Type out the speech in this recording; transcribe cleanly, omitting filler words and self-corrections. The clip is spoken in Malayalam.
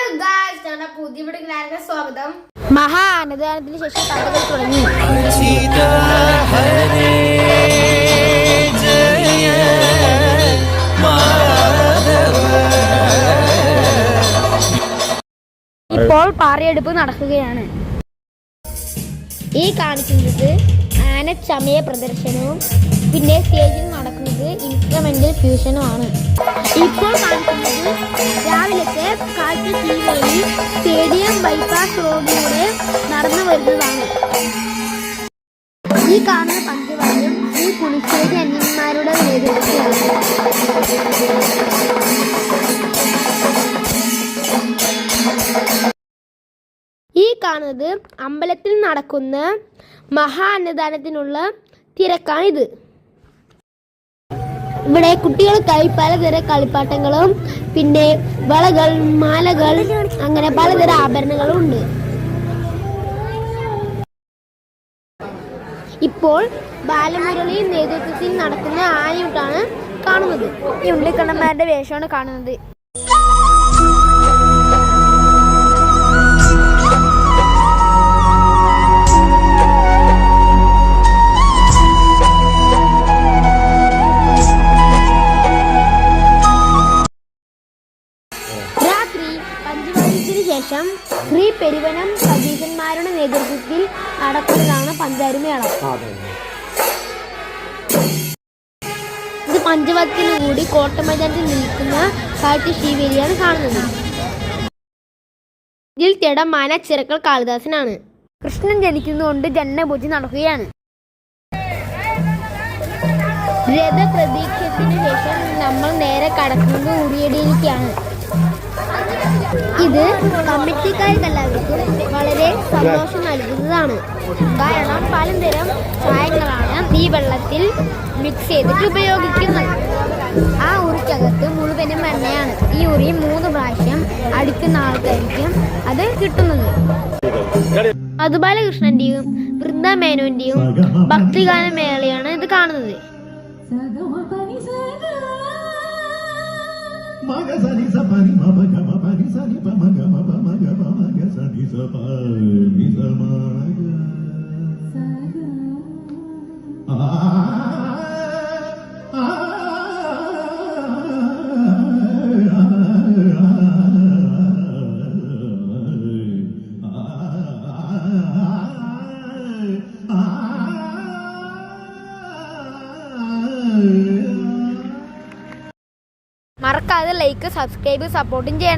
പുതിയ സ്വാഗതം. മഹാ അന്നദാനത്തിന് ശേഷം കഥകൾ തുടങ്ങി. ഇപ്പോൾ പാറയെടുപ്പ് നടക്കുകയാണ്. ഈ കാണിക്കുന്നത് ആനച്ചമയ പ്രദർശനവും പിന്നെ സ്റ്റേജിൽ നടക്കുന്നത് ഇൻസ്ട്രുമെന്റൽ ഫ്യൂഷനുമാണ്. ഇപ്പോൾ കാണിക്കുന്നത് രാവിലത്തെ കാറ്റ് തീവണ്ടി സ്റ്റേഡിയം ബൈപ്പാസ് റോഡിലൂടെ നടന്നു വരുന്നതാണ്. ഈ കാണുന്ന പഞ്ചവാദ്യം ഈ പുളിശ്ശേരി അന്യന്മാരുടെ നേതൃത്വത്തിലാണ്. ഈ കാണുന്നത് അമ്പലത്തിൽ നടക്കുന്ന മഹാ അന്നദാനത്തിനുള്ള തിരക്കാണിത്. ഇവിടെ കുട്ടികൾക്കായി പലതരം കളിപ്പാട്ടങ്ങളും പിന്നെ വളകൾ, മാലകൾ, അങ്ങനെ പലതരം ആഭരണങ്ങളും ഉണ്ട്. ഇപ്പോൾ ബാലമുരളി നേതൃത്വത്തിൽ നടക്കുന്ന ആനയൂട്ടാണ് കാണുന്നത്. ഈ ഉണ്ണിക്കണ്ണന്മാരുടെ വേഷമാണ് കാണുന്നത്. ശേഷം ശ്രീ പെരുവനം സതീശന്മാരുടെ നേതൃത്വത്തിൽ നടക്കുന്നതാണ് പഞ്ചാരിമേളം. ഇത് പഞ്ചവാദ്യത്തിനു കൂടി കോട്ടമൈതാനത്തിൽ നിൽക്കുന്ന കാഴ്ച ശ്രീവേലിയാണ് കാണുന്നത്. ഇതിൽ തിടമാന ചിറക്കൽ കാളിദാസനാണ്. കൃഷ്ണൻ ജനിക്കുന്നതുകൊണ്ട് ജന്മപൂജ നടക്കുകയാണ്. രഥപ്രദീക്ഷത്തിന് ശേഷം നമ്മൾ നേരെ കടക്കുന്നത് ഉറിയടിയിലേക്കാണ്. ഇത് കമ്മിറ്റിക്കാർക്കെല്ലാവർക്കും വളരെ സന്തോഷം നൽകുന്നതാണ്. കാരണം പലതരം ചായങ്ങളാണ് ഈ വെള്ളത്തിൽ മിക്സ് ചെയ്തിട്ട് ഉപയോഗിക്കുന്നത്. ആ ഉറിക്കകത്ത് മുഴുവനും എണ്ണയാണ്. ഈ ഉറി 3 പ്രാവശ്യം അടിക്കുന്ന ആൾക്കാർക്കും അത് കിട്ടുന്നത്. മധുബാലകൃഷ്ണന്റെയും വൃന്ദാമേനോന്റെയും ഭക്തിഗാനമേളയാണ് ഇത് കാണുന്നത്. Magasani sapani mabaga mapani sani pamaga mapamaga pamaga sani sapani samaga മറക്കാതെ ലൈക്ക്, സബ്സ്ക്രൈബ്, സപ്പോർട്ടും ചെയ്യണം.